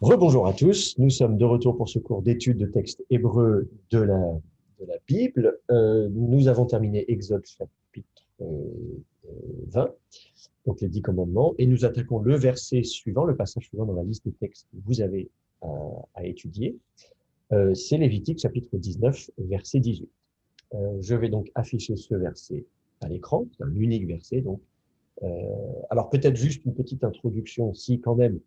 Rebonjour à tous, nous sommes de retour pour ce cours d'études de texte hébreu de la Bible. Nous avons terminé Exode chapitre 20, donc les 10 commandements, et nous attaquons le verset suivant, le passage suivant dans la liste des textes que vous avez à étudier. C'est Lévitique chapitre 19, verset 18. Je vais donc afficher ce verset à l'écran, c'est un unique verset. Donc, alors peut-être juste une petite introduction aussi quand même,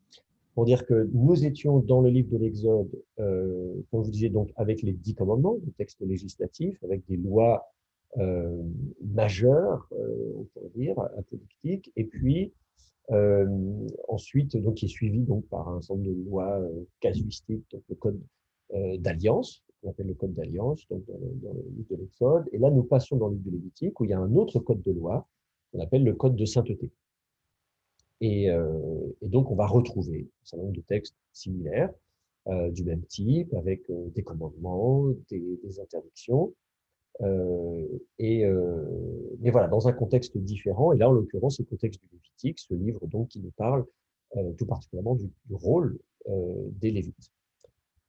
pour dire que nous étions dans le livre de l'Exode, comme je vous disais, donc avec les 10 commandements, le texte législatif, avec des lois euh, majeures, on pourrait dire, apodictiques, et puis euh, ensuite, donc, qui est suivi donc par un certain nombre de lois casuistiques, donc le code d'alliance, qu'on appelle le code d'alliance, donc dans le livre de l'Exode. Et là, nous passons dans le livre de Lévitique, où il y a un autre code de loi, qu'on appelle le code de sainteté. Et donc, on va retrouver un certain nombre de textes similaires, du même type, avec des commandements, des interdictions, mais voilà, dans un contexte différent. Et là, en l'occurrence, c'est le contexte du Lévitique, ce livre donc qui nous parle tout particulièrement du rôle des Lévites.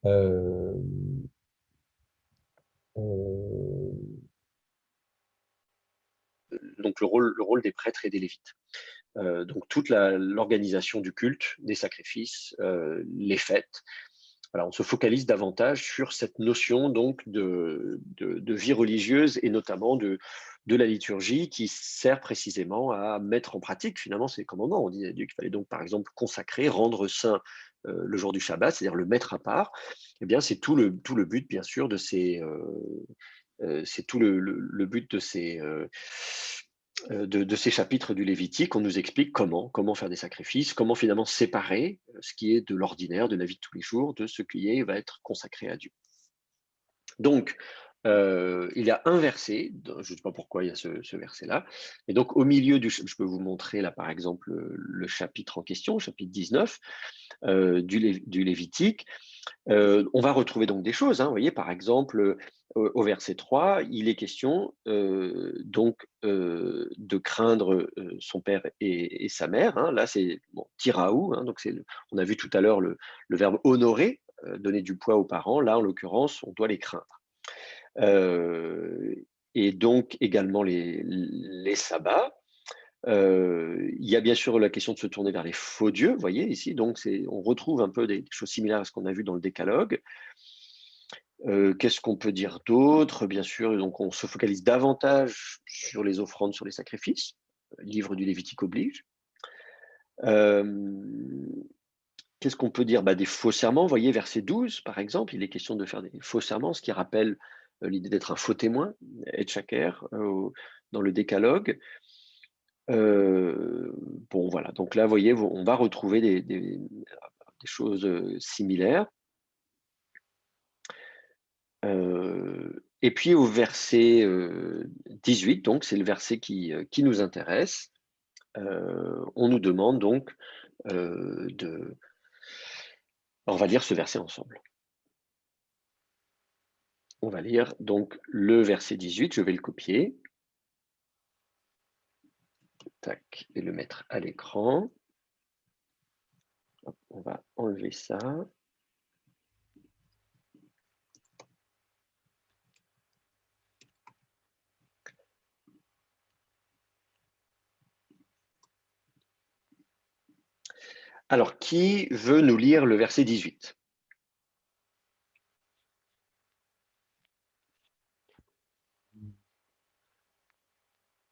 Euh, euh, Donc le rôle des prêtres et des lévites. Donc toute l'organisation du culte, des sacrifices, les fêtes. Voilà, on se focalise davantage sur cette notion donc de vie religieuse et notamment de la liturgie qui sert précisément à mettre en pratique finalement ces commandements. On dit à Dieu qu'il fallait donc par exemple consacrer, rendre saint le jour du Shabbat, c'est-à-dire le mettre à part. Eh bien, c'est tout le but bien sûr de ces c'est tout le but de ces chapitres du Lévitique. On nous explique comment faire des sacrifices, comment finalement séparer ce qui est de l'ordinaire, de la vie de tous les jours, de ce qui va être consacré à Dieu. Donc, il y a un verset, je ne sais pas pourquoi il y a ce verset-là, et donc au milieu je peux vous montrer là par exemple le chapitre en question, chapitre 19 du Lévitique. On va retrouver donc des choses, hein, vous voyez, par exemple, au verset 3, il est question de craindre son père et sa mère. Hein. Là, c'est tiraou, hein, donc on a vu tout à l'heure le verbe honorer, donner du poids aux parents. Là, en l'occurrence, on doit les craindre. Et donc également les sabbats. Il y a bien sûr la question de se tourner vers les faux dieux, vous voyez ici, donc on retrouve un peu des choses similaires à ce qu'on a vu dans le décalogue. Qu'est-ce qu'on peut dire d'autre? Bien sûr, donc on se focalise davantage sur les offrandes, sur les sacrifices. Livre du Lévitique oblige. Qu'est-ce qu'on peut dire? Des faux serments, vous voyez, verset 12, par exemple, il est question de faire des faux serments, ce qui rappelle l'idée d'être un faux témoin, et shaker, dans le décalogue. Bon, voilà. Donc là, vous voyez, on va retrouver des choses similaires. Et puis au verset 18, donc c'est le verset qui nous intéresse. On nous demande donc on va lire ce verset ensemble. On va lire donc le verset 18, je vais le copier. Tac, et le mettre à l'écran. On va enlever ça. Alors, qui veut nous lire le verset 18?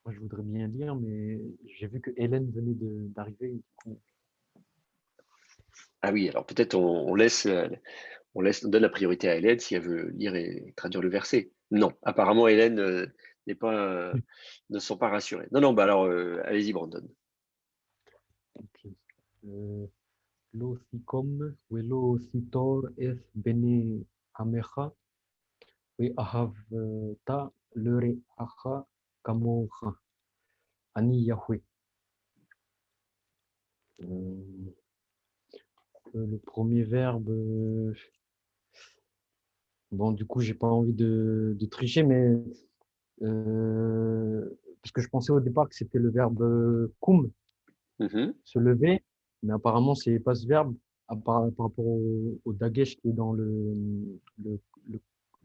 Moi, je voudrais bien lire, mais j'ai vu que Hélène venait d'arriver. Du coup, Ah oui, alors peut-être on donne la priorité à Hélène si elle veut lire et traduire le verset. Non, apparemment Hélène ne sont pas rassurées. Non, alors allez-y Brandon. ok. Lo sikom, velo sitor es bene amecha, we ahavta lere acha kamocha, ani Yahweh. Le premier verbe, bon, du coup, j'ai pas envie de tricher, mais parce que je pensais au départ que c'était le verbe koum, Mhm. se lever, mais apparemment, c'est pas ce verbe. par rapport au dagesh qui est dans le, le,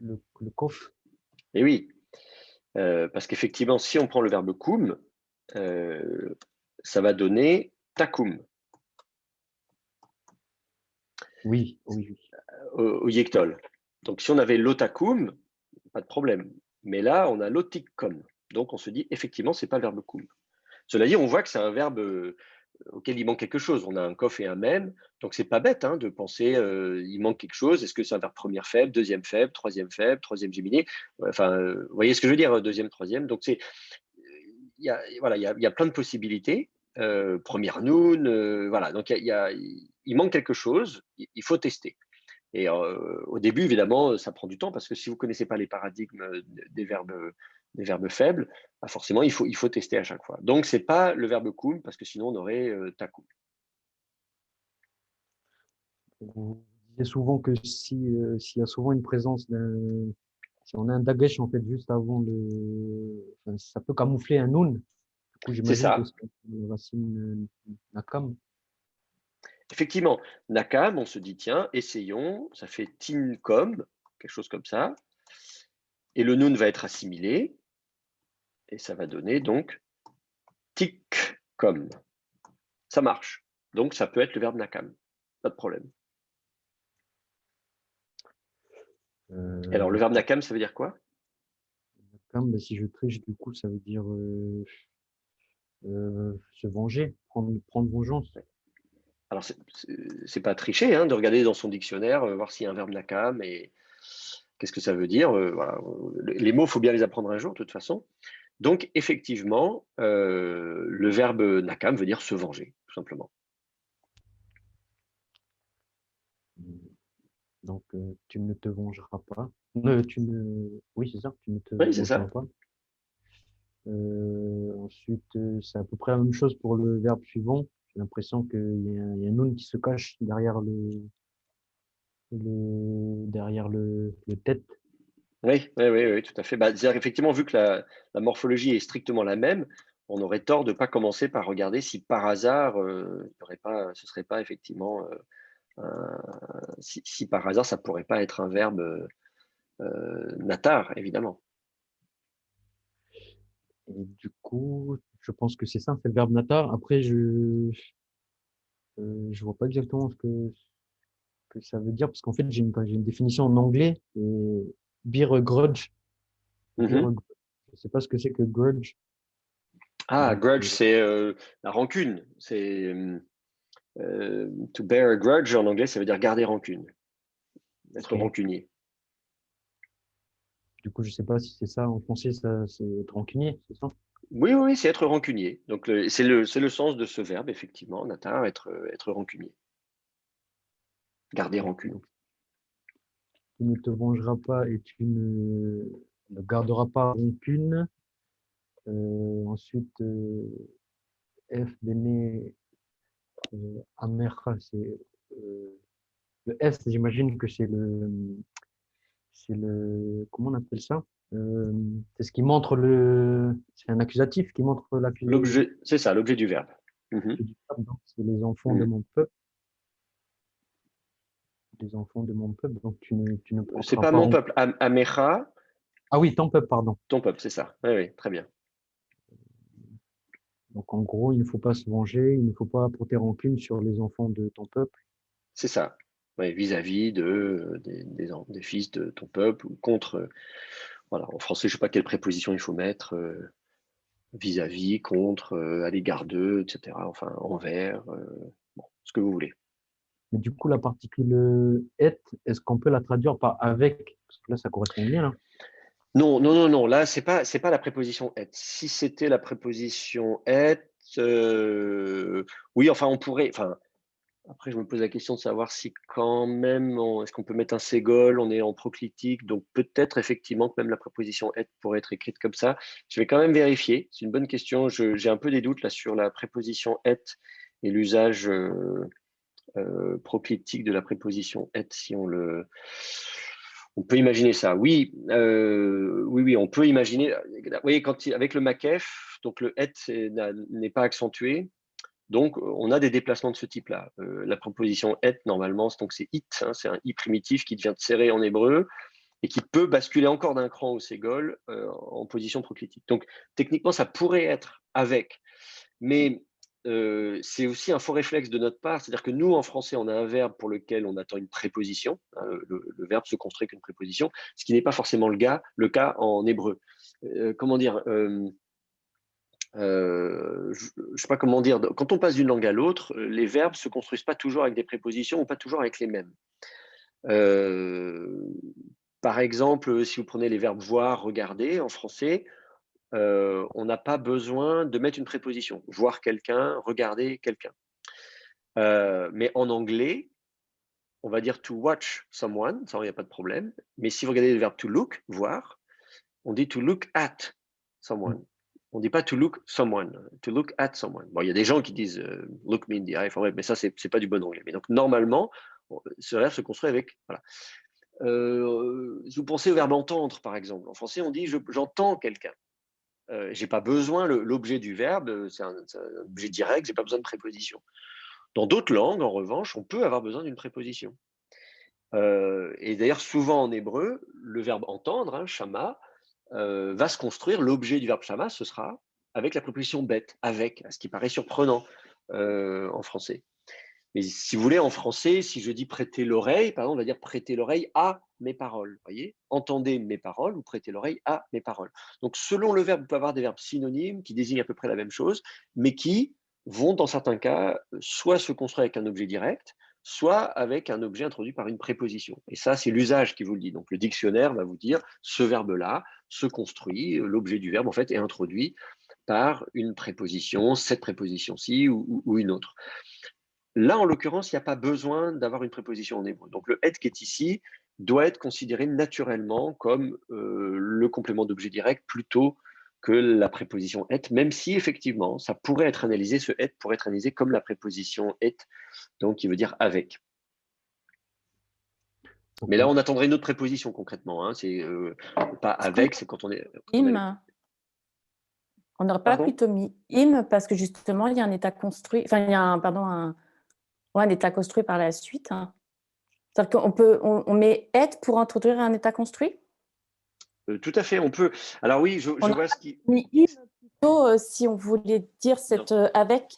le kof. Et oui, parce qu'effectivement, si on prend le verbe koum, ça va donner takoum Oui, oui, oui. au yektol. Donc, si on avait l'otakoum, pas de problème. Mais là, on a l'otikkom. Donc, on se dit, effectivement, ce n'est pas le verbe koum. Cela dit, on voit que c'est un verbe auquel il manque quelque chose. On a un kof et un mem. Donc, c'est pas bête de penser il manque quelque chose. Est-ce que c'est un verbe première faible, deuxième troisième géminé? Enfin, vous voyez ce que je veux dire, deuxième, troisième. Donc, voilà, il y a plein de possibilités. Première noun, voilà. Donc, il manque quelque chose. Il faut tester. Et au début, évidemment, ça prend du temps parce que si vous ne connaissez pas les paradigmes des verbes faibles, bah forcément, il faut tester à chaque fois. Donc, ce n'est pas le verbe koum parce que sinon, on aurait takoum. Vous disiez souvent que s'il y a souvent une présence si on a un dagesh en fait juste avant enfin, ça peut camoufler un noun. Du coup, C'est j'imagine que ça. c'est une racine nakam. Effectivement, nakam, on se dit, tiens, essayons, ça fait tinkom, quelque chose comme ça. Et le noun va être assimilé. Et ça va donner donc tikkom. Ça marche. Donc, ça peut être le verbe nakam. Pas de problème. Et alors, le verbe nakam, ça veut dire quoi? Nakam, mais si je triche, du coup, ça veut dire se venger, prendre vengeance. Alors, c'est pas tricher de regarder dans son dictionnaire, voir s'il y a un verbe nakam et qu'est-ce que ça veut dire. Voilà. Les mots, il faut bien les apprendre un jour, de toute façon. Donc, effectivement, le verbe nakam veut dire se venger, tout simplement. Donc, tu ne te vengeras pas. Oui, c'est ça, tu ne te Oui, c'est vengeras ça. pas. Ensuite, c'est à peu près la même chose pour le verbe suivant. J'ai l'impression qu'il y a un noun qui se cache derrière le tête. Oui, oui, oui, oui, tout à fait. Bah, c'est-à-dire, effectivement, vu que la morphologie est strictement la même, on aurait tort de ne pas commencer par regarder si par hasard, ce serait pas effectivement, si par hasard, ça pourrait pas être un verbe natar, évidemment. Et du coup, je pense que c'est ça, c'est le verbe natar. Après, je vois pas exactement que ça veut dire, parce qu'en fait, j'ai une définition en anglais. Et bear a grudge. Bear a Mhm. grudge. Je sais pas ce que c'est que grudge. Ah, Donc, grudge, c'est la rancune. C'est to bear a grudge en anglais, ça veut dire garder rancune, être ok. rancunier. Du coup, je sais pas si c'est ça en français, ça, c'est être rancunier, c'est ça? Oui, oui, oui, c'est être rancunier. Donc, c'est le sens de ce verbe, effectivement, natar, être rancunier, garder Ok, rancune. donc, tu ne te vengeras pas et tu ne garderas pas rancune. Ensuite, F, Bene, Amerha, euh, le F, j'imagine que comment on appelle ça? Euh, c'est ce qui montre c'est un accusatif qui montre l'accusé L'objet, c'est ça, l'objet du verbe. Mhm, du peuple, donc c'est les enfants de mhm. mon peuple, les enfants de mon peuple, donc tu ne C'est porteras pas pas mon rancune. peuple, Amecha, Ah oui, ton peuple, pardon. ton peuple, c'est ça. Oui, oui, très bien. Donc en gros, il ne faut pas se venger, il ne faut pas porter rancune sur les enfants de ton peuple. C'est ça. Ouais, vis-à-vis des fils de ton peuple ou contre. Voilà, en français, je ne sais pas quelle préposition il faut mettre. Vis-à-vis, contre, à l'égard d'eux, etc. Enfin, envers, bon, ce que vous voulez. Mais du coup, la particule est, est-ce qu'on peut la traduire par avec? Parce que là, ça correspond bien, là. Non, non, non, non. Là, c'est pas la préposition être. Si c'était la préposition être, oui, enfin, on pourrait. Enfin, après, je me pose la question de savoir si quand même, est-ce qu'on peut mettre un ségol, on est en proclitique, donc peut-être effectivement que même la préposition être pourrait être écrite comme ça. Je vais quand même vérifier. C'est une bonne question. J'ai un peu des doutes là sur la préposition être et l'usage proclitique de la préposition être si on peut imaginer ça. Oui, oui, oui, on peut imaginer. Vous voyez, avec le makef, donc le et n'est pas accentué, Donc, on a des déplacements de ce type-là. La préposition et, normalement, c'est it, hein, c'est un i primitif qui devient serré en hébreu et qui peut basculer encore d'un cran au ségol en position proclitique. Donc, techniquement, ça pourrait être avec, mais c'est aussi un faux réflexe de notre part, c'est-à-dire que nous, en français, on a un verbe pour lequel on attend une préposition, hein, le verbe se construit avec une préposition, ce qui n'est pas forcément le cas en hébreu. Comment dire je ne sais pas comment dire, quand on passe d'une langue à l'autre, les verbes se construisent pas toujours avec des prépositions ou pas toujours avec les mêmes. Par exemple, si vous prenez les verbes voir, regarder en français, on n'a pas besoin de mettre une préposition. Voir quelqu'un, regarder quelqu'un. Mais en anglais, on va dire to watch someone, ça il n'y a pas de problème. Mais si vous regardez le verbe to look, voir, on dit to look at someone. On ne dit pas to look someone, to look at someone. Bon, il y a des gens qui disent look me in the eye, enfin, ouais, mais ça, c'est pas du bon anglais. Mais donc, normalement, ce verbe se construit avec. Voilà. Si vous pensez au verbe entendre, par exemple, en français, on dit j'entends quelqu'un. Je n'ai pas besoin, l'objet du verbe, c'est un objet direct, je n'ai pas besoin de préposition. Dans d'autres langues, en revanche, on peut avoir besoin d'une préposition. Et d'ailleurs, souvent en hébreu, le verbe entendre, hein, shama, va se construire, l'objet du verbe shama, ce sera avec la préposition bête, avec, ce qui paraît surprenant en français. Mais si vous voulez, en français, si je dis prêter l'oreille, par exemple, on va dire prêter l'oreille à mes paroles. Voyez, entendez mes paroles ou prêtez l'oreille à mes paroles. Donc, selon le verbe, vous pouvez avoir des verbes synonymes qui désignent à peu près la même chose, mais qui vont, dans certains cas, soit se construire avec un objet direct, soit avec un objet introduit par une préposition. Et ça, c'est l'usage qui vous le dit. Donc, le dictionnaire va vous dire ce verbe-là se construit, l'objet du verbe, en fait, est introduit par une préposition, cette préposition-ci ou une autre. Là, en l'occurrence, il n'y a pas besoin d'avoir une préposition en hébreu. Donc, le « et » qui est ici doit être considéré naturellement comme le complément d'objet direct plutôt que la préposition « et », même si, effectivement, ça pourrait être analysé, ce « et » pourrait être analysé comme la préposition « et », donc qui veut dire « avec ». Mais là, on attendrait une autre préposition concrètement. Hein. C'est pas « avec », c'est quand on est… On n'aurait pas Pardon plutôt mis im parce que justement, il y a un état construit, enfin, il y a un état construit par la suite. Hein. C'est-à-dire on met être pour introduire un état construit. Tout à fait, on peut. Alors oui, je vois ce qui… Mis im plutôt si on voulait dire cette avec.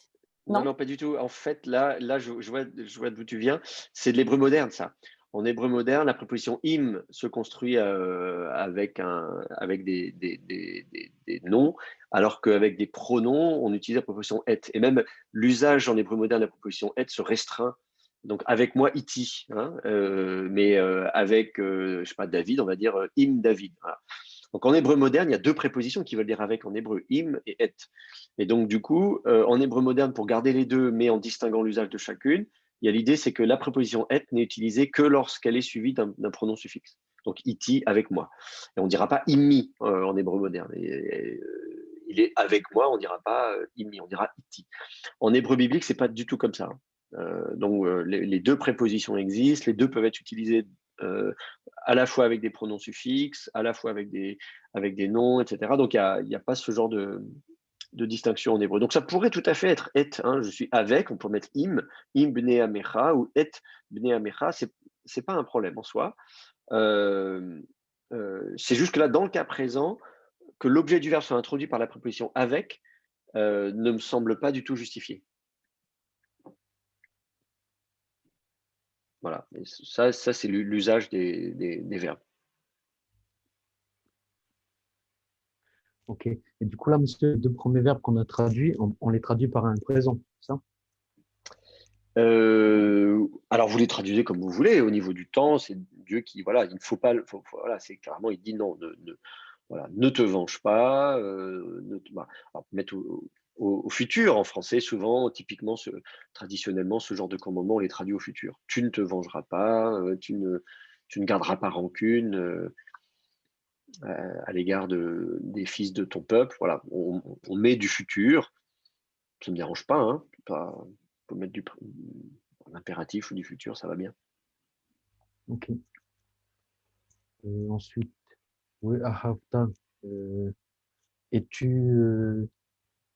Non, pas du tout. En fait, là je vois d'où tu viens. C'est de l'hébreu moderne, ça. En hébreu moderne, la préposition im se construit avec des noms, alors qu'avec des pronoms, on utilise la préposition et. Et même l'usage en hébreu moderne de la préposition et se restreint. Donc, avec moi, iti, hein, mais avec, je sais pas, David, on va dire im David. Voilà. Donc, en hébreu moderne, il y a deux prépositions qui veulent dire avec en hébreu, im et et. Et donc, du coup, en hébreu moderne, pour garder les deux, mais en distinguant l'usage de chacune, il y a l'idée, c'est que la préposition et n'est utilisée que lorsqu'elle est suivie d'un pronom suffixe. Donc, iti, avec moi. Et on ne dira pas immi en hébreu moderne. Il est avec moi, on ne dira pas immi, on dira iti. En hébreu biblique, c'est pas du tout comme ça. Donc, les deux prépositions existent, les deux peuvent être utilisées à la fois avec des pronoms suffixes, à la fois avec des noms, etc. Donc, il n'y a pas ce genre de distinction en hébreu. Donc, ça pourrait tout à fait être et, hein, je suis avec, on peut mettre im bnei amecha, ou et bnei amecha, c'est pas un problème en soi. C'est juste que là, dans le cas présent, que l'objet du verbe soit introduit par la préposition avec ne me semble pas du tout justifié. Voilà, et ça c'est l'usage des verbes. Ok. Et du coup, là, monsieur, les deux premiers verbes qu'on a traduits, on les traduit par un présent, c'est ça? Alors, vous les traduisez comme vous voulez. Au niveau du temps, c'est Dieu qui, voilà, il ne faut pas, voilà, c'est clairement, il dit non, voilà, ne te venge pas. Alors, mettre au futur en français, souvent, typiquement, traditionnellement, ce genre de commandement, on les traduit au futur. Tu ne te vengeras pas, tu ne garderas pas rancune à l'égard des fils de ton peuple. Voilà, on met du futur. Ça ne me dérange pas, hein. On peut mettre l'impératif ou du futur, ça va bien. Ok. Ensuite, oui, ahavta. Et tu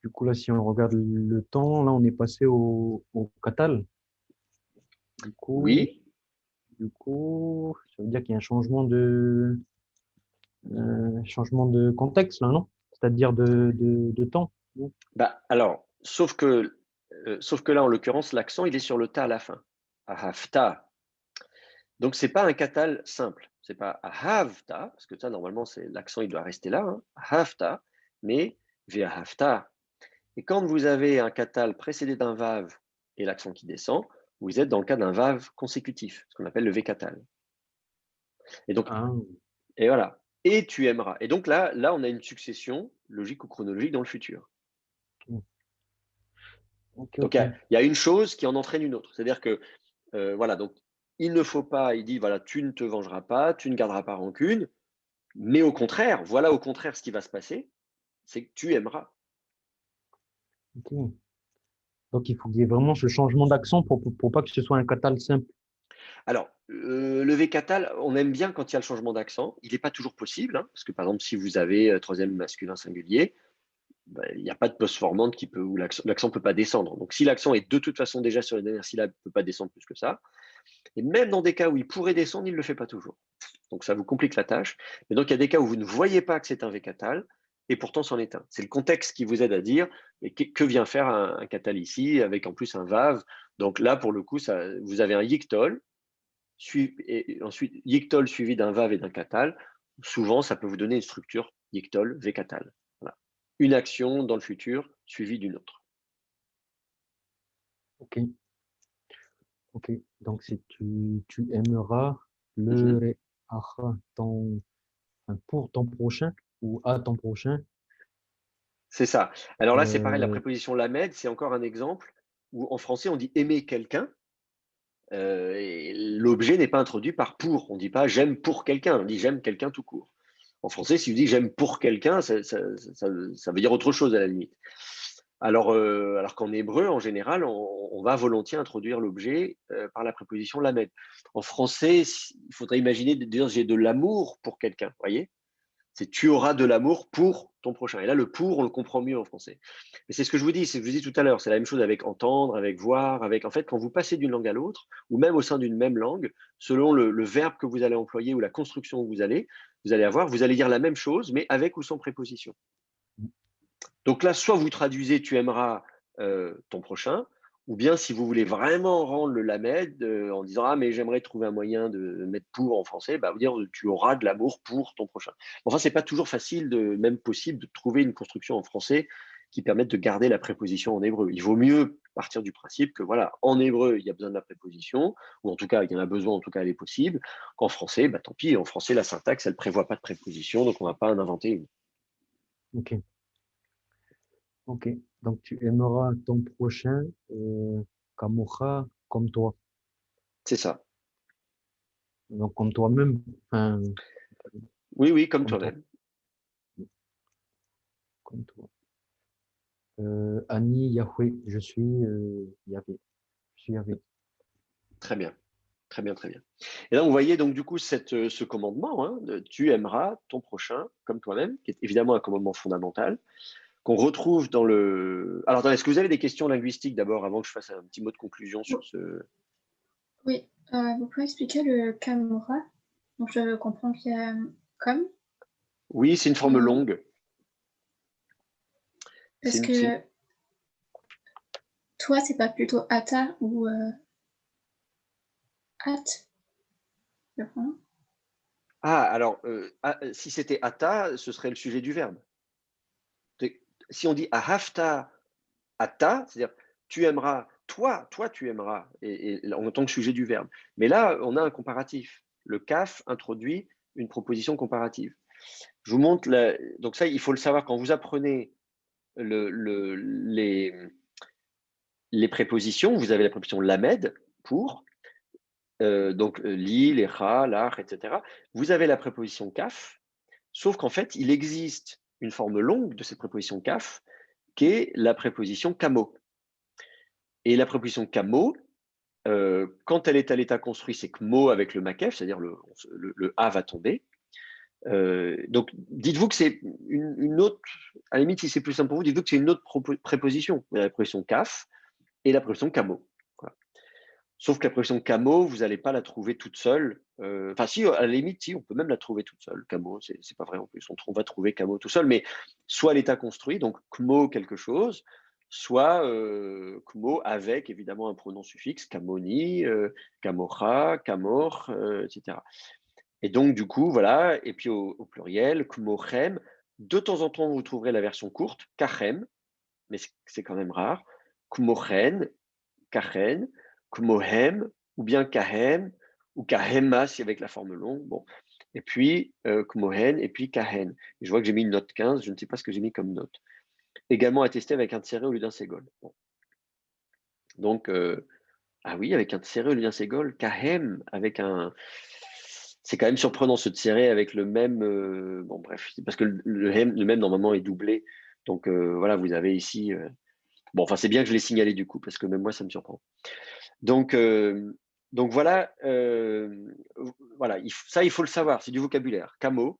Du coup, là, si on regarde le temps, là, on est passé au Qatal. Du coup, Oui, ça veut dire qu'il y a un changement de contexte, là, non? C'est-à-dire de temps. Non. bah, alors, sauf que là, en l'occurrence, l'accent, il est sur le ta à la fin. Ahavta. Donc, c'est pas un katal simple. C'est pas ahavta, parce que ça, normalement, l'accent, il doit rester là. Hein, ahavta, mais ve'ahavta. Et quand vous avez un katal précédé d'un vav et l'accent qui descend, vous êtes dans le cas d'un vav consécutif, ce qu'on appelle le v-katal. Et donc, Ah, et voilà. Et tu aimeras. Et donc là, on a une succession logique ou chronologique dans le futur. ok, Donc, ok. il y a une chose qui en entraîne une autre. C'est-à-dire que, voilà, donc, il ne faut pas, il dit, voilà, tu ne te vengeras pas, tu ne garderas pas rancune, mais au contraire, voilà au contraire ce qui va se passer, c'est que tu aimeras. Ok. Donc, il faut qu'il y ait vraiment ce changement d'accent pour pas que ce soit un Qatal simple. Alors, le V-Catal, on aime bien quand il y a le changement d'accent. Il n'est pas toujours possible, hein, parce que par exemple, si vous avez troisième masculin singulier, ben, il n'y a pas de post-formante où l'accent ne peut pas descendre. Donc, si l'accent est de toute façon déjà sur les dernières syllabes, il ne peut pas descendre plus que ça. Et même dans des cas où il pourrait descendre, il ne le fait pas toujours. Donc, ça vous complique la tâche. Mais donc, il y a des cas où vous ne voyez pas que c'est un V-Catal, et pourtant c'en est un. C'est le contexte qui vous aide à dire mais que vient faire un catal ici, avec en plus un vav. Donc là, pour le coup, vous avez un yiktol, et ensuite yiktol suivi d'un vav et d'un katal. Souvent, ça peut vous donner une structure yiktol, v-katal. Voilà. Une action dans le futur suivie d'une autre. Ok, ok. Donc, c'est tu aimeras Mhm. le pour ton prochain ou à ton prochain. C'est ça. Alors là, c'est pareil, la Euh, préposition lamed, c'est encore un exemple où en français, on dit aimer quelqu'un. Et l'objet n'est pas introduit par pour. On ne dit pas j'aime pour quelqu'un, on dit j'aime quelqu'un tout court. En français, si vous dites j'aime pour quelqu'un, ça veut dire autre chose à la limite. Alors qu'en hébreu, en général, on va volontiers introduire l'objet par la préposition lamed. En français, il faudrait imaginer de dire j'ai de l'amour pour quelqu'un, voyez? C'est tu auras de l'amour pour ton prochain. Et là, le pour, on le comprend mieux en français. Mais c'est ce que je vous dis, c'est ce que je vous dis tout à l'heure. C'est la même chose avec entendre, avec voir, avec. En fait, quand vous passez d'une langue à l'autre, ou même au sein d'une même langue, selon le verbe que vous allez employer ou la construction que vous allez avoir, vous allez dire la même chose, mais avec ou sans préposition. Donc là, soit vous traduisez tu aimeras ton prochain, ou bien si vous voulez vraiment rendre le lamed en disant ah mais j'aimerais trouver un moyen de mettre pour en français, bah, vous dire tu auras de l'amour pour ton prochain. Enfin, c'est pas toujours facile, même possible, de trouver une construction en français qui permette de garder la préposition en hébreu. Il vaut mieux partir du principe que voilà, en hébreu, il y a besoin de la préposition, ou en tout cas, il y en a besoin, en tout cas, elle est possible, qu'en français, bah, tant pis, en français, la syntaxe, elle ne prévoit pas de préposition, donc on ne va pas en inventer une. ok, ok. Donc, tu aimeras ton prochain Kamocha comme toi. C'est ça. Donc, comme toi-même. Enfin, Oui, oui, comme comme toi. toi-même. Comme toi. Annie Yahweh, je suis Yahvé. Je suis Yahvé. Très bien. Très bien, très bien. Et là, on voyait donc du coup ce commandement, hein, de tu aimeras ton prochain comme toi-même, qui est évidemment un commandement fondamental, qu'on retrouve dans le. Alors, attendez, est-ce que vous avez des questions linguistiques d'abord, avant que je fasse un petit mot de conclusion sur ce. Oui, vous pouvez expliquer le Kamura? Donc je comprends qu'il y a comme. Oui, c'est une forme longue. Parce que toi, c'est pas plutôt Ata ou At, je crois. Ah, alors, si c'était ata, ce serait le sujet du verbe. Si on dit ahafta ata, c'est-à-dire tu aimeras, toi tu aimeras, et en tant que sujet du verbe. Mais là, on a un comparatif. Le kaf introduit une proposition comparative. Je vous montre, donc ça, il faut le savoir quand vous apprenez les prépositions. Vous avez la préposition lamed pour, donc li, lecha, lach, etc. Vous avez la préposition kaf, sauf qu'en fait, il existe une forme longue de cette préposition kaf, qui est la préposition kamo. Et la préposition kamo, quand elle est à l'état construit, c'est kmo avec le makef, c'est-à-dire le A va tomber. Donc, dites-vous que c'est une autre, à la limite, si c'est plus simple pour vous, dites-vous que c'est une autre préposition. Vous avez la préposition kaf et la préposition kamo. Voilà. Sauf que la préposition kamo, vous n'allez pas la trouver toute seule. Enfin, si, à la limite, si, on peut même la trouver toute seule. Kamo, c'est pas vrai en plus. On va trouver kamo tout seul, mais soit l'état construit, donc kmo quelque chose, soit kmo avec évidemment un pronom suffixe, kamoni, kamocha, kamor, etc. Et donc, du coup, voilà, et puis au pluriel, kmochem. De temps en temps, vous trouverez la version courte, kachem, mais c'est quand même rare. Kmochen, kachen, kmohem, ou bien kahem, ou kahema si avec la forme longue. Bon. Et puis kmohen, et puis kahen. Et je vois que j'ai mis une note 15, je ne sais pas ce que j'ai mis comme note. Également attesté avec un serré au lieu d'un ségol. Bon. Donc, ah oui, avec un serré au lieu d'un ségol, kahem, avec un. C'est quand même surprenant ce serré avec le même. Bon, bref, parce que le même normalement est doublé. Donc voilà, vous avez ici. Bon, enfin, c'est bien que je l'ai signalé du coup, parce que même moi, ça me surprend. Donc voilà, voilà, ça, il faut le savoir, c'est du vocabulaire. Camo,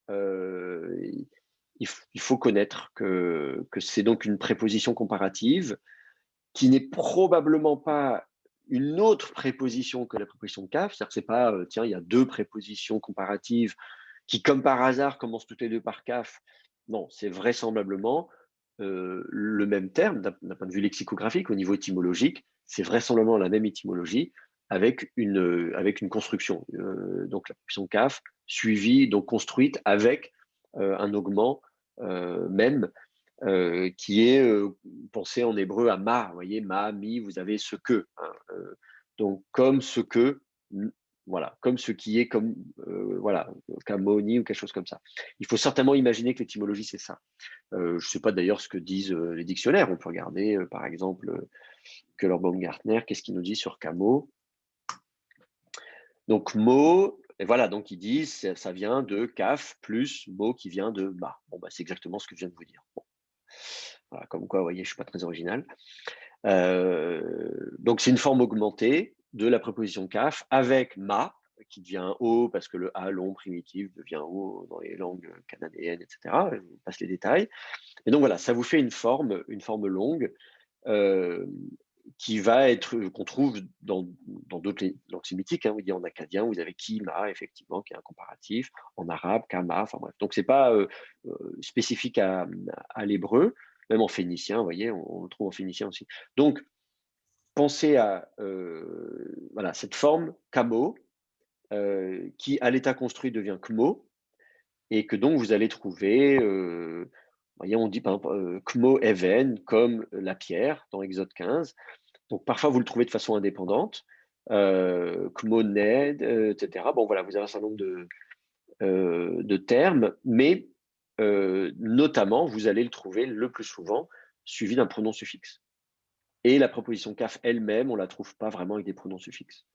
il faut connaître que c'est donc une préposition comparative qui n'est probablement pas une autre préposition que la préposition kaf, c'est-à-dire que c'est pas, tiens, il y a deux prépositions comparatives qui, comme par hasard, commencent toutes les deux par kaf. Non, c'est vraisemblablement le même terme d'un point de vue lexicographique, au niveau étymologique, c'est vraisemblablement la même étymologie avec une construction. Donc la préposition kaf, suivie, donc construite avec un augment même, qui est pensé en hébreu à ma, vous voyez, ma, mi, vous avez ce que. Hein, donc comme ce que, voilà, comme ce qui est, comme, voilà, kamoni ou quelque chose comme ça. Il faut certainement imaginer que l'étymologie, c'est ça. Je ne sais pas d'ailleurs ce que disent les dictionnaires. On peut regarder, par exemple, Keller Baumgartner, qu'est-ce qu'il nous dit sur kamo. Donc, mot, et voilà, donc ils disent, ça vient de kaf plus mot qui vient de ma. Bon, bah, c'est exactement ce que je viens de vous dire. Bon. Voilà, comme quoi, vous voyez, je ne suis pas très original. Donc, c'est une forme augmentée de la préposition kaf avec ma, qui devient o parce que le a long primitif devient o dans les langues cananéennes, etc. Je vous passe les détails. Et donc, voilà, ça vous fait une forme longue qui va être, qu'on trouve dans d'autres langues sémitiques. Hein, vous voyez, en acadien, vous avez kima, effectivement, qui est un comparatif. En arabe, kama, enfin bref. Donc, ce n'est pas spécifique à l'hébreu. Même en phénicien, vous voyez, on le trouve en phénicien aussi. Donc, pensez à voilà, cette forme kamo, qui à l'état construit devient kmo, et que donc vous allez trouver, voyez, on dit par exemple kmo even, comme la pierre dans Exode 15. Donc parfois vous le trouvez de façon indépendante, kmo ned, etc. Bon voilà, vous avez un certain nombre de termes, mais notamment vous allez le trouver le plus souvent suivi d'un pronom suffixe. Et la préposition kaf elle-même, on ne la trouve pas vraiment avec des pronoms suffixes.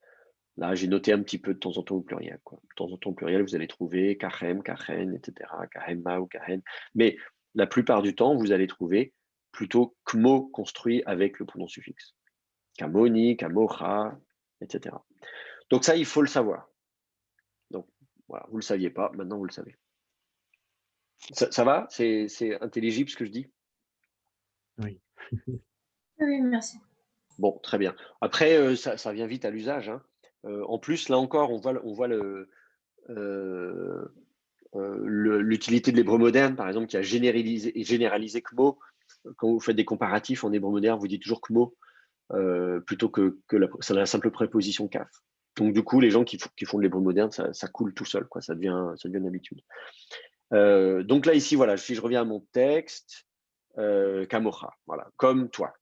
Là, j'ai noté un petit peu de temps en temps au pluriel. Quoi. De temps en temps au pluriel, vous allez trouver kachem, kachen, etc., kahemma ou kahen. Mais la plupart du temps, vous allez trouver plutôt kmo construit avec le pronom suffixe. Kamoni, kamocha, etc. Donc ça, il faut le savoir. Donc voilà, vous ne le saviez pas, maintenant vous le savez. Ça va? C'est intelligible ce que je dis? Oui. Oui, merci. Bon, très bien. Après, ça vient vite à l'usage. Hein. En plus, là encore, on voit l'utilité de l'hébreu moderne, par exemple, qui a généralisé Kmo. Quand vous faites des comparatifs en hébreu moderne, vous dites toujours Kmo plutôt que la simple préposition kaf. Donc, du coup, les gens qui font de l'hébreu moderne, ça coule tout seul, quoi. Ça devient une habitude. Donc là, ici, voilà, si je reviens à mon texte, Kamocha, voilà, comme toi.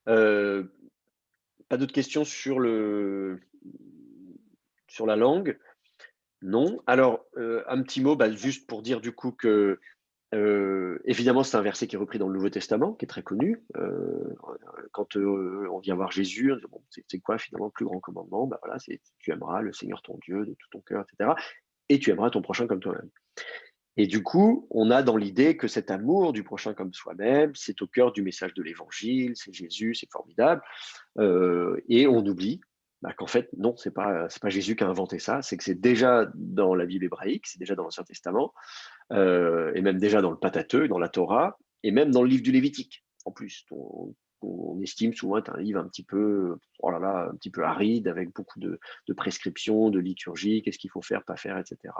Pas d'autres questions sur la langue? Non. Alors, un petit mot, juste pour dire du coup que, évidemment, c'est un verset qui est repris dans le Nouveau Testament, qui est très connu. Quand on vient voir Jésus, on dit, bon, c'est quoi finalement le plus grand commandement? Voilà, c'est tu aimeras le Seigneur ton Dieu de tout ton cœur, etc. Et tu aimeras ton prochain comme toi-même. Et du coup, on a dans l'idée que cet amour du prochain comme soi-même, c'est au cœur du message de l'Évangile, c'est Jésus, c'est formidable. Et on oublie qu'en fait, non, c'est pas Jésus qui a inventé ça, c'est que c'est déjà dans la Bible hébraïque, c'est déjà dans l'Ancien Testament, et même déjà dans le Pentateuque, dans la Torah, et même dans le livre du Lévitique, en plus. On estime souvent être un livre un petit peu, oh là là, un petit peu aride, avec beaucoup de prescriptions, de liturgie, qu'est-ce qu'il faut faire, pas faire, etc.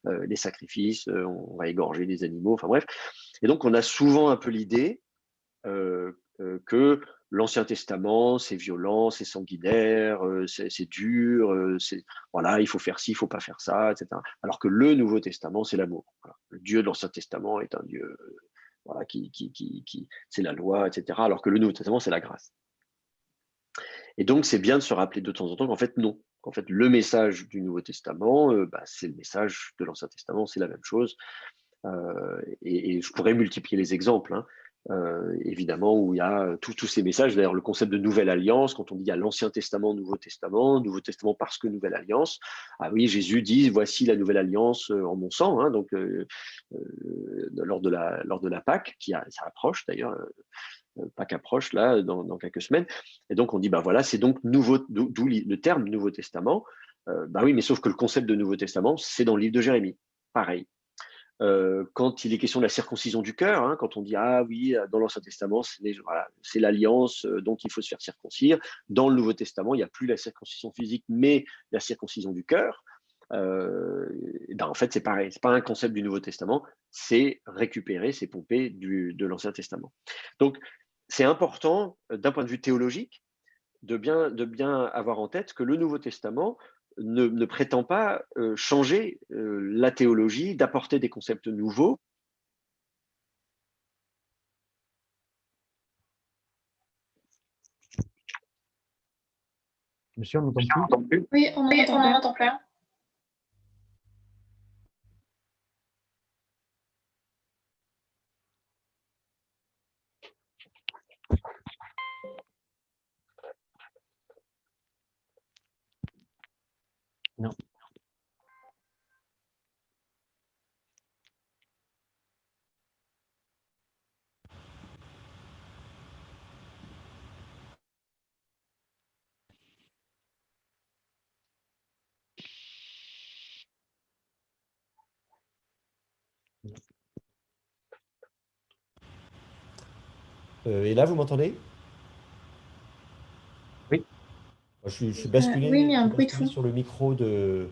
Les sacrifices, on va égorger des animaux, enfin bref. Et donc, on a souvent un peu l'idée que l'Ancien Testament, c'est violent, c'est sanguinaire, c'est dur, voilà, il faut faire ci, il faut pas faire ça, etc. Alors que le Nouveau Testament, c'est l'amour. Voilà. Le Dieu de l'Ancien Testament est un Dieu, voilà, c'est la loi, etc. Alors que le Nouveau Testament, c'est la grâce. Et donc, c'est bien de se rappeler de temps en temps qu'en fait, non. Qu'en fait, le message du Nouveau Testament, c'est le message de l'Ancien Testament, c'est la même chose. Et je pourrais multiplier les exemples, hein. Évidemment, où il y a tous ces messages. D'ailleurs, le concept de nouvelle alliance, quand on dit il y a l'Ancien Testament, Nouveau Testament parce que nouvelle alliance. Ah oui, Jésus dit voici la nouvelle alliance en mon sang, hein, donc lors de la Pâque, ça approche d'ailleurs, Pâque approche là dans quelques semaines. Et donc on dit voilà, c'est donc nouveau, d'où le terme Nouveau Testament. Oui, mais sauf que le concept de Nouveau Testament, c'est dans le livre de Jérémie. Pareil. Quand il est question de la circoncision du cœur, hein, quand on dit ah oui, dans l'Ancien Testament, c'est l'alliance dont il faut se faire circoncire. Dans le Nouveau Testament, il n'y a plus la circoncision physique, mais la circoncision du cœur. En fait, c'est pareil. C'est pas un concept du Nouveau Testament, c'est récupéré, c'est pompé de l'Ancien Testament. Donc, c'est important d'un point de vue théologique de bien avoir en tête que le Nouveau Testament ne prétend pas changer la théologie, d'apporter des concepts nouveaux. Monsieur, on n'entend plus? Oui, on n'en entend plus. Non. Et là, vous m'entendez? Oui. Je suis basculé, oui, mais il y a un je suis bruit de basculé fond. sur le micro de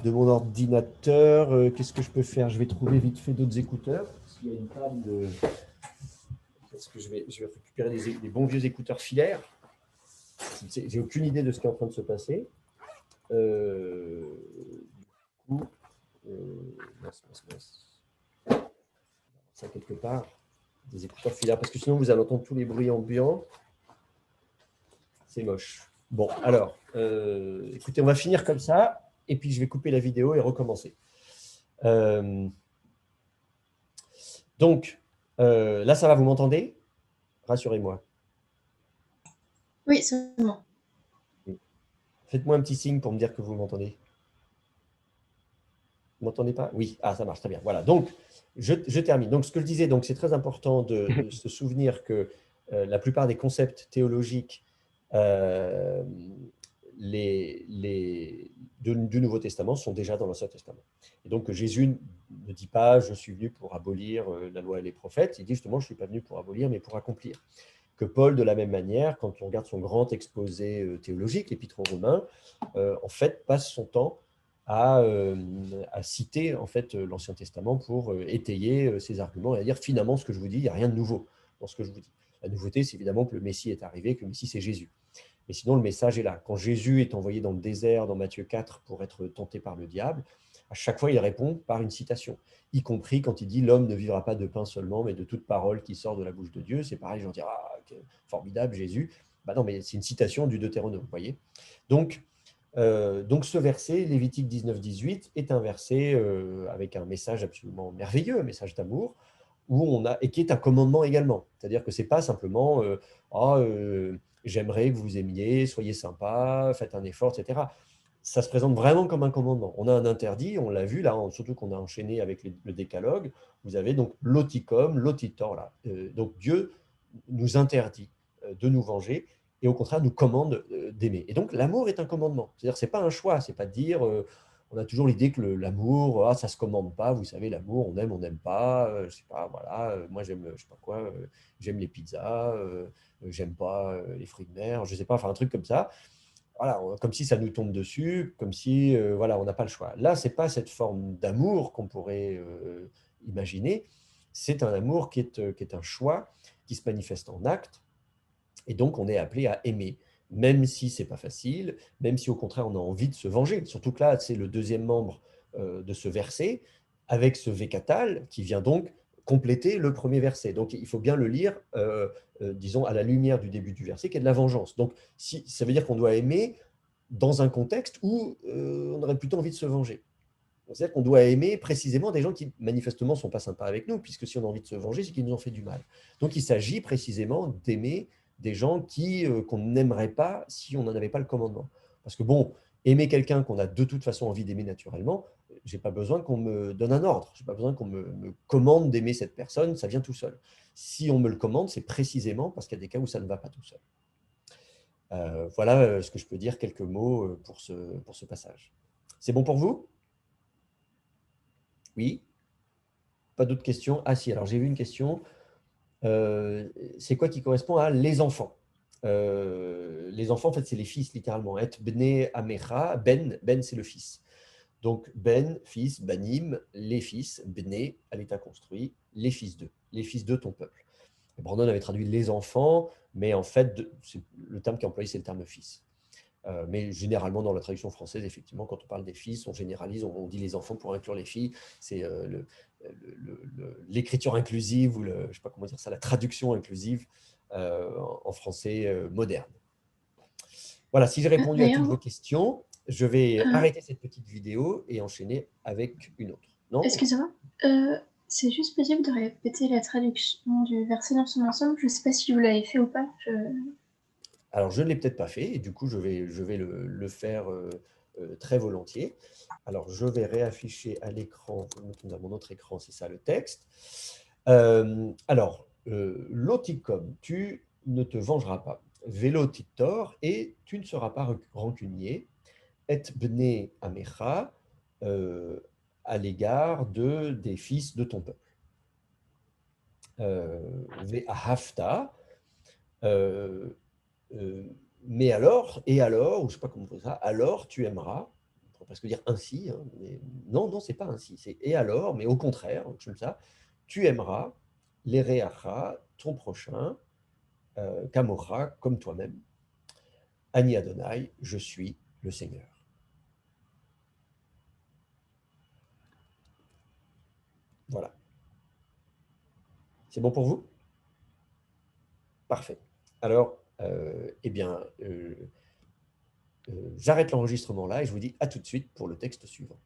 mon ordinateur. Qu'est-ce que je peux faire? Je vais trouver vite fait d'autres écouteurs. S'il y a une panne de... Est-ce que je vais récupérer des bons vieux écouteurs filaires? J'ai aucune idée de ce qui est en train de se passer. Du coup, ça quelque part, des écouteurs filaires, parce que sinon vous allez entendre tous les bruits ambiants. C'est moche. Bon, alors, écoutez, on va finir comme ça, et puis je vais couper la vidéo et recommencer. Donc, là, ça va, vous m'entendez? Rassurez-moi. Oui, c'est bon. Faites-moi un petit signe pour me dire que vous m'entendez. Vous m'entendez pas? Oui, ah, ça marche, très bien. Voilà, donc, je termine. Donc, ce que je disais, c'est très important de se souvenir que la plupart des concepts théologiques du Nouveau Testament sont déjà dans l'Ancien Testament. Et donc, Jésus ne dit pas « je suis venu pour abolir la loi et les prophètes », il dit justement « je ne suis pas venu pour abolir, mais pour accomplir ». Que Paul, de la même manière, quand on regarde son grand exposé théologique, l'Épître aux Romains, en fait, passe son temps à citer en fait, l'Ancien Testament pour étayer ses arguments et à dire finalement ce que je vous dis, il n'y a rien de nouveau dans ce que je vous dis. La nouveauté, c'est évidemment que le Messie est arrivé, que le Messie, c'est Jésus. Mais sinon, le message est là. Quand Jésus est envoyé dans le désert, dans Matthieu 4, pour être tenté par le diable, à chaque fois, il répond par une citation, y compris quand il dit « l'homme ne vivra pas de pain seulement, mais de toute parole qui sort de la bouche de Dieu ». C'est pareil, j'en dis « ah, formidable, Jésus ». Non, mais c'est une citation du Deutéronome, vous voyez. Donc, ce verset, Lévitique 19-18, est un verset avec un message absolument merveilleux, un message d'amour, et qui est un commandement également. C'est-à-dire que ce n'est pas simplement j'aimerais que vous aimiez, soyez sympa, faites un effort, etc. Ça se présente vraiment comme un commandement. On a un interdit, on l'a vu là, surtout qu'on a enchaîné avec le décalogue. Vous avez donc l'oticum, l'otitor là. Donc Dieu nous interdit de nous venger et au contraire nous commande d'aimer. Et donc l'amour est un commandement. C'est-à-dire c'est pas un choix, c'est pas de dire on a toujours l'idée que l'amour, ça se commande pas. Vous savez, l'amour, on n'aime pas. Je sais pas, voilà. Moi j'aime, je sais pas quoi, j'aime les pizzas, j'aime pas les fruits de mer, je sais pas, enfin un truc comme ça. Voilà, comme si ça nous tombe dessus, comme si voilà, on n'a pas le choix. Là, c'est pas cette forme d'amour qu'on pourrait imaginer. C'est un amour qui est un choix qui se manifeste en acte, et donc on est appelé à aimer, même si c'est pas facile, même si au contraire on a envie de se venger. Surtout que là, c'est le deuxième membre de ce verset, avec ce vécatal qui vient donc compléter le premier verset. Donc il faut bien le lire, disons, à la lumière du début du verset, qui est de la vengeance. Donc si, ça veut dire qu'on doit aimer dans un contexte où on aurait plutôt envie de se venger. C'est-à-dire qu'on doit aimer précisément des gens qui manifestement ne sont pas sympas avec nous, puisque si on a envie de se venger, c'est qu'ils nous ont fait du mal. Donc il s'agit précisément d'aimer des gens qu'on n'aimerait pas si on n'en avait pas le commandement. Parce que bon, aimer quelqu'un qu'on a de toute façon envie d'aimer naturellement, je n'ai pas besoin qu'on me donne un ordre, je n'ai pas besoin qu'on me commande d'aimer cette personne, ça vient tout seul. Si on me le commande, c'est précisément parce qu'il y a des cas où ça ne va pas tout seul. Voilà ce que je peux dire, quelques mots pour ce passage. C'est bon pour vous? Oui? Pas d'autres questions? Ah si, alors j'ai vu une question. C'est quoi qui correspond à les enfants? Les enfants, en fait, c'est les fils, littéralement. Et bne amecha, ben c'est le fils. Donc ben, fils, banim, les fils, bne, à l'état construit, les fils de ton peuple. Et Brandon avait traduit les enfants, mais en fait, le terme qui est employé, c'est le terme fils. Mais généralement, dans la traduction française, effectivement, quand on parle des fils, on généralise, on dit les enfants pour inclure les filles. C'est l'écriture inclusive, ou je sais pas comment dire ça, la traduction inclusive en français moderne. Voilà, si j'ai répondu à toutes vos D'ailleurs, questions, je vais arrêter cette petite vidéo et enchaîner avec une autre. Non? excusez-moi, c'est juste possible de répéter la traduction du verset dans son ensemble. Je sais pas si vous l'avez fait ou pas. Alors, je ne l'ai peut-être pas fait, et du coup, je vais le faire très volontiers. Alors, je vais réafficher à l'écran, à mon autre écran, c'est ça le texte. Loticum, tu ne te vengeras pas. Vélotitor, et tu ne seras pas rancunier. Et bne amecha, à l'égard des fils de ton peuple. Ve'ahavta, mais alors, et alors, ou je ne sais pas comment on dit ça, alors tu aimeras, on pourrait presque dire ainsi, hein, mais non, c'est pas ainsi, c'est et alors, mais au contraire, comme ça, tu aimeras les réachas, ton prochain, kamocha, comme toi-même. Ani Adonai, je suis le Seigneur. Voilà. C'est bon pour vous? Parfait. Alors, j'arrête l'enregistrement là et je vous dis à tout de suite pour le texte suivant.